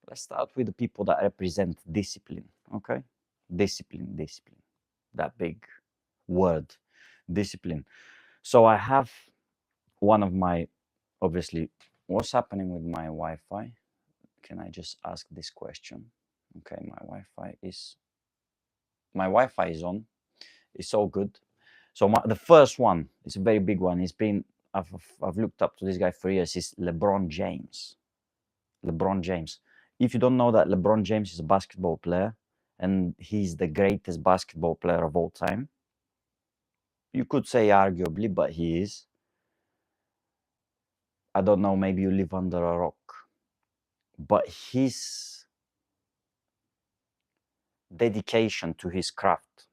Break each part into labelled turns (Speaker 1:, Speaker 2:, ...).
Speaker 1: Let's start with the people that represent discipline, okay? Discipline, discipline. That big word, discipline. So I have one of my, obviously, what's happening with my Wi-Fi? Can I just ask this question? Okay, my Wi-Fi is on. It's all good. So the first one, it's a very big one. I've looked up to this guy for years. Is LeBron James. LeBron James. If you don't know that LeBron James is a basketball player and he's the greatest basketball player of all time, you could say arguably, but he is. I don't know, maybe you live under a rock. But his dedication to his craft,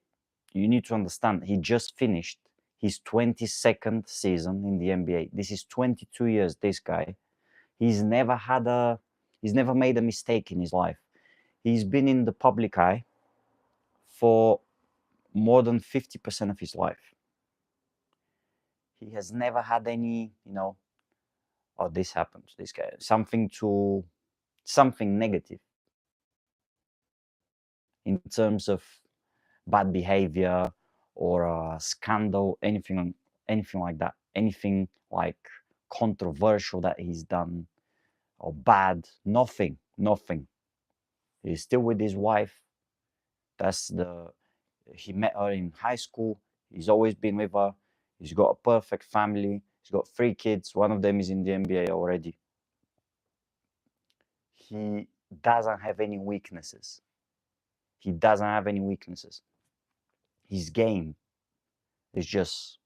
Speaker 1: you need to understand, he just finished his 22nd season in the NBA. This is 22 years, this guy. He's never made a mistake in his life. He's been in the public eye for more than 50% of his life. He has never had any, oh, this happened to this guy, something negative in terms of bad behavior or a scandal, anything like that, anything like controversial that he's done or bad, nothing. He's still with his wife. He met her in high school. He's always been with her. He's got a perfect family. He's got 3 kids. One of them is in the NBA already. He doesn't have any weaknesses. His game is just,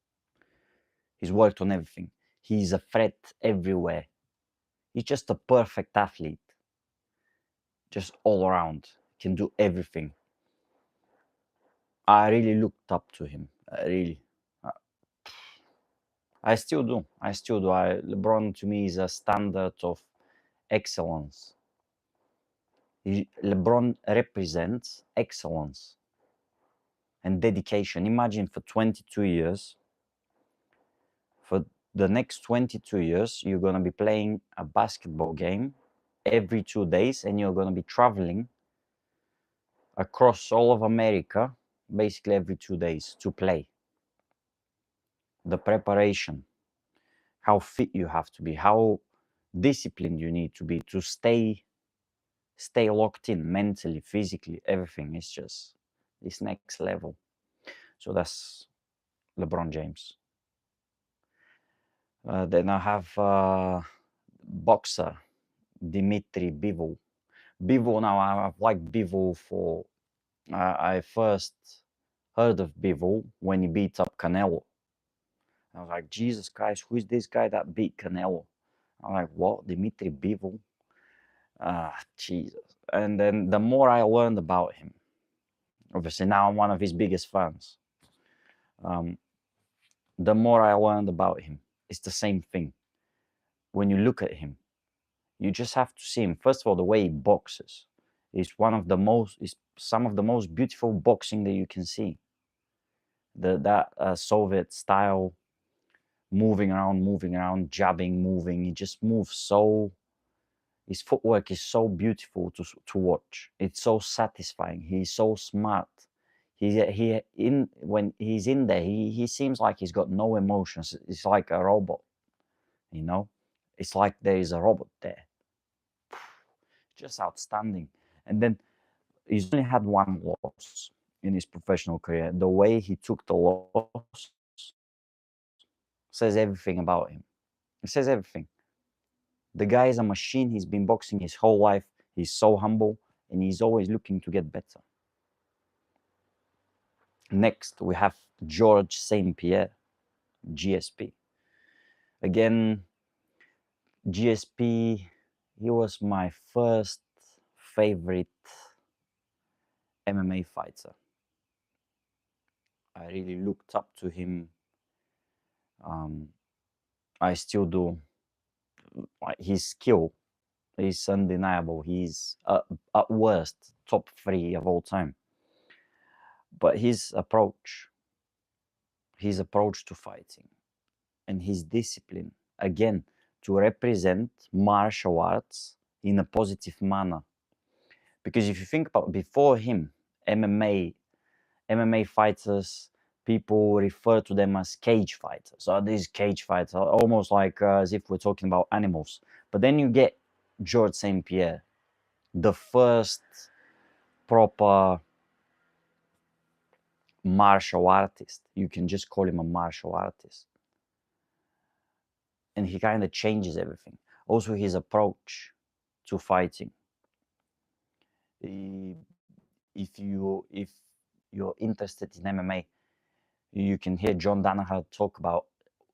Speaker 1: he's worked on everything. He's a threat everywhere. He's just a perfect athlete. Just all around. Can do everything. I really looked up to him. I still do. LeBron to me is a standard of excellence. LeBron represents excellence and dedication. Imagine for 22 years, for the next 22 years, you're going to be playing a basketball game every 2 days, and you're going to be traveling across all of America basically every 2 days to play. The preparation, how fit you have to be, how disciplined you need to be to stay locked in mentally, physically, everything. Is just this next level. So that's LeBron James. Then I have boxer Dmitry Bivol. Now I've liked Bivol for, I first heard of Bivol when he beat up Canelo. I was like, Jesus Christ, who is this guy that beat Canelo? I'm like, what? Dmitry Bivol? Jesus. And then the more I learned about him, obviously now I'm one of his biggest fans. The more I learned about him, it's the same thing. When you look at him, you just have to see him. First of all, the way he boxes is some of the most beautiful boxing that you can see. That Soviet style, moving around, jabbing, moving. He just moves so. His footwork is so beautiful to watch. It's so satisfying. He's so smart. When he's in there, he seems like he's got no emotions. It's like a robot, It's like there is a robot there. Just outstanding. And then he's only had one loss in his professional career. The way he took the loss says everything about him. It says everything. The guy is a machine. He's been boxing his whole life. He's so humble, and he's always looking to get better. Next, we have George St-Pierre, GSP. Again, GSP, he was my first favorite MMA fighter. I really looked up to him. I still do. His skill is undeniable. He's at worst top 3 of all time. But his approach to fighting and his discipline, again, to represent martial arts in a positive manner. Because if you think about before him, MMA fighters, people refer to them as cage fighters. So these cage fighters are almost like as if we're talking about animals. But then you get George St-Pierre, the first proper martial artist. You can just call him a martial artist. And he kind of changes everything. Also, his approach to fighting. If you're interested in MMA, you can hear John Danaher talk about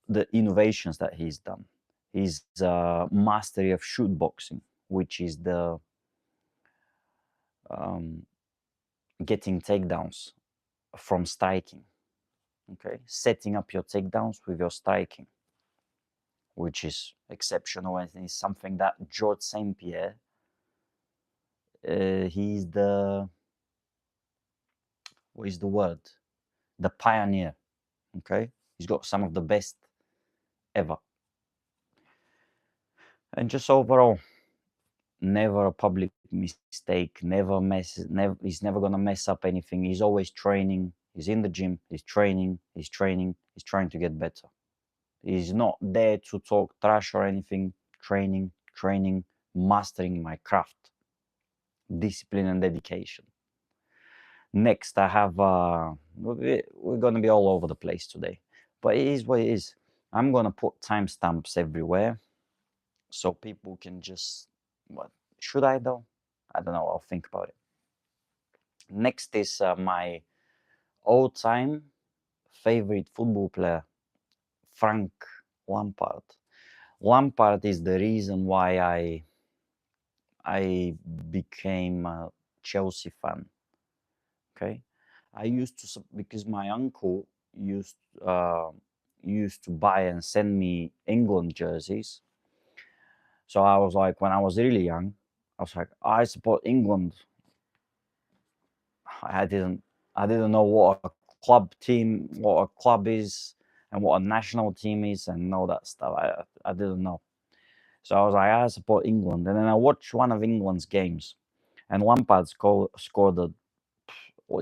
Speaker 1: the innovations that he's done. His mastery of shoot boxing, which is the getting takedowns from striking. Okay, setting up your takedowns with your striking, which is exceptional and is something that George St-Pierre, he's the, what is the word? The pioneer. Okay, he's got some of the best ever. And just overall, never a public mistake, he's never gonna mess up anything. He's always training, he's in the gym, he's training, he's trying to get better. He's not there to talk trash or anything. Training, mastering my craft, discipline and dedication. Next, I have, we're gonna be all over the place today, but it is what it is. I'm gonna put timestamps everywhere so people can just, what, should I though? I don't know, I'll think about it. Next is my all-time favorite football player, Frank Lampard. Lampard is the reason why I became a Chelsea fan. Okay, I used to, because my uncle used to buy and send me England jerseys. So I was like, when I was really young, I was like, I support England. I didn't know what a club is, and what a national team is, and all that stuff. I didn't know. So I was like, I support England. And then I watched one of England's games, and Lampard scored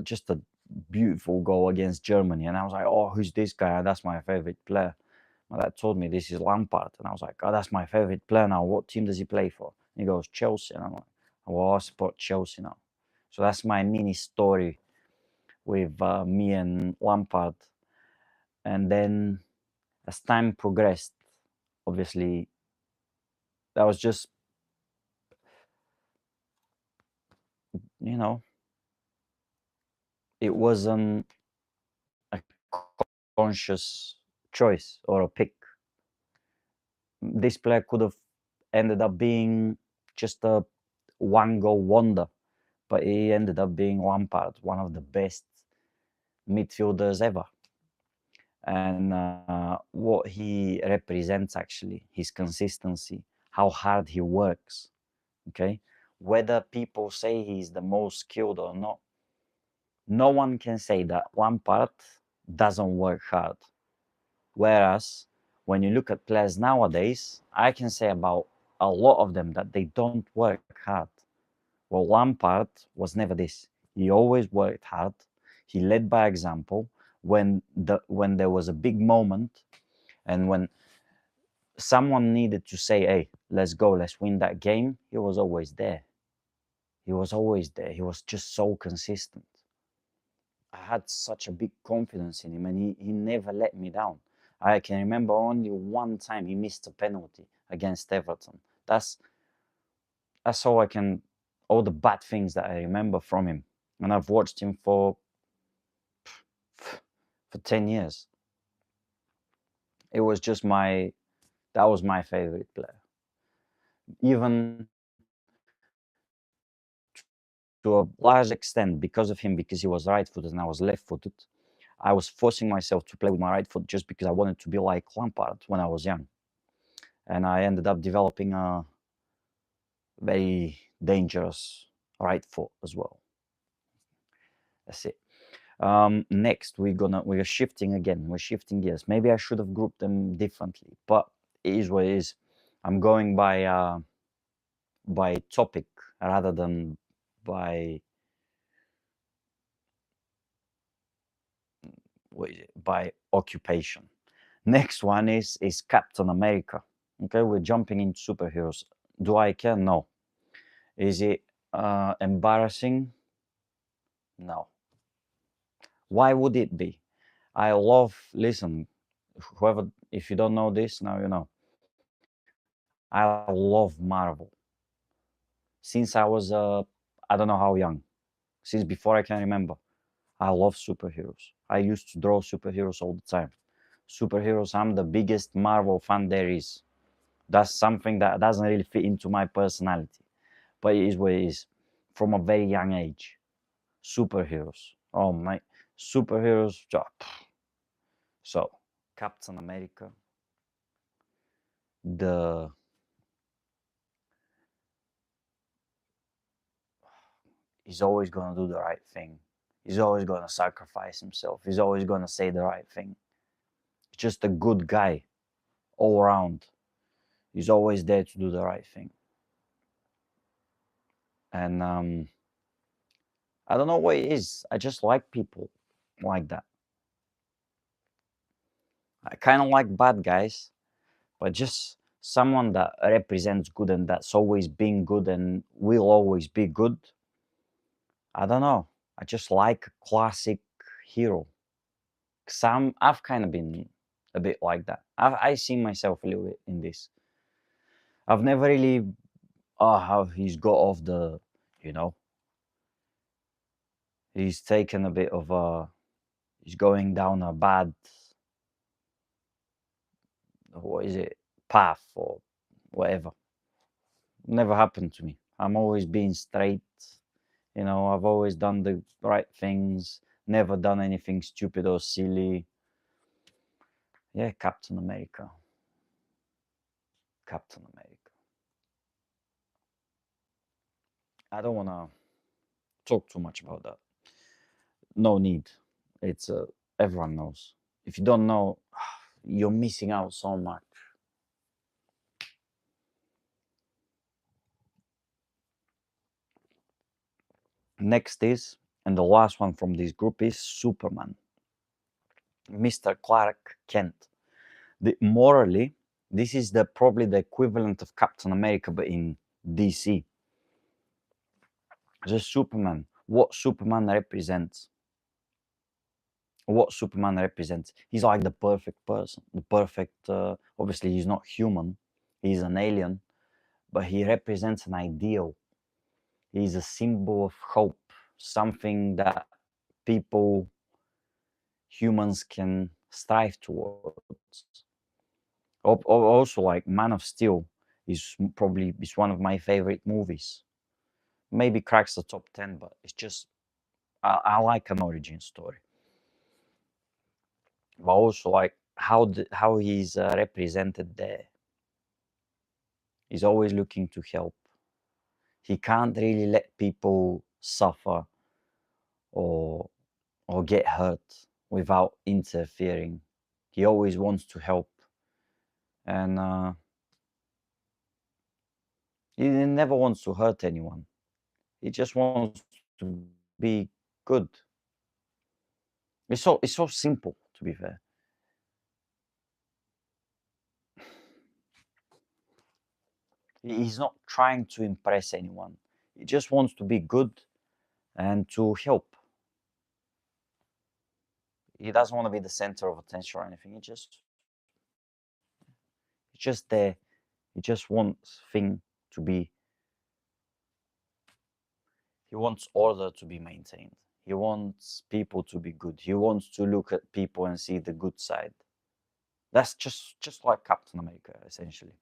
Speaker 1: just a beautiful goal against Germany. And I was like, oh, who's this guy? That's my favorite player. My dad told me this is Lampard. And I was like, oh, that's my favorite player now. What team does he play for? And he goes, Chelsea. And I'm like, well, I support Chelsea now. So that's my mini story with me and Lampard. And then as time progressed, obviously, that was just, you know, it wasn't a conscious choice or a pick. This player could have ended up being just a one-goal wonder, but he ended up being Lampard, one of the best midfielders ever. And what he represents, actually, his consistency, how hard he works. Okay, whether people say he's the most skilled or not, no one can say that Lampard doesn't work hard. Whereas when you look at players nowadays, I can say about a lot of them that they don't work hard. Well, Lampard was never this. He always worked hard. He led by example. When there was a big moment, and when someone needed to say, "Hey, let's go, let's win that game," he was always there. He was always there. He was just so consistent. I had such a big confidence in him, and he never let me down. I can remember only one time he missed a penalty against Everton. That's all the bad things that I remember from him. And I've watched him for 10 years. It was just that was my favorite player. Even to a large extent, because of him, because he was right-footed and I was left-footed, I was forcing myself to play with my right foot just because I wanted to be like Lampard when I was young. And I ended up developing a very dangerous right foot as well. That's it. Next, we're shifting again. We're shifting gears. Maybe I should have grouped them differently, but it is what it is. I'm going by topic rather than by by occupation. Next one is Captain America. Okay, we're jumping into superheroes. Do I care? No. Is it embarrassing? No. Why would it be? I love, listen, whoever, if you don't know this, now you know. I love Marvel. Since I was, I don't know how young, since before I can remember. I love superheroes. I used to draw superheroes all the time. Superheroes, I'm the biggest Marvel fan there is. That's something that doesn't really fit into my personality, but it is what it is. From a very young age, superheroes. Oh my, superheroes. So, Captain America, the he's always gonna do the right thing. He's always gonna sacrifice himself. He's always gonna say the right thing. He's just a good guy all around. He's always there to do the right thing. And I don't know what it is. I just like people like that. I kind of like bad guys, but just someone that represents good and that's always been good and will always be good. I don't know. I just like a classic hero. I've kind of been a bit like that. I see myself a little bit in this. I've never really, oh, how he's got off the, you know, he's taken a bit of a, he's going down a bad, what is it, path or whatever. Never happened to me. I'm always being straight. You know, I've always done the right things, never done anything stupid or silly. Yeah, Captain America. Captain America. I don't want to talk too much about that. No need. It's everyone knows. If you don't know, you're missing out so much. Next is, and the last one from this group is Superman, Mr. Clark Kent. Morally, this is the probably the equivalent of Captain America, but in DC. The Superman, what Superman represents. What Superman represents. He's like the perfect person, the perfect. Obviously, he's not human; he's an alien, but he represents an ideal. He's a symbol of hope, something that people, humans, can strive towards. Also, like Man of Steel is probably is one of my favorite movies. Maybe cracks the top 10, but it's just I like an origin story. But also like how he's represented there. He's always looking to help. He can't really let people suffer or get hurt without interfering. He always wants to help, and he never wants to hurt anyone. He just wants to be good. It's so simple, to be fair. He's not trying to impress anyone. He just wants to be good and to help. He doesn't want to be the center of attention or anything. He's just there. He just wants thing to be. He wants order to be maintained. He wants people to be good. He wants to look at people and see the good side. That's just like Captain America, essentially.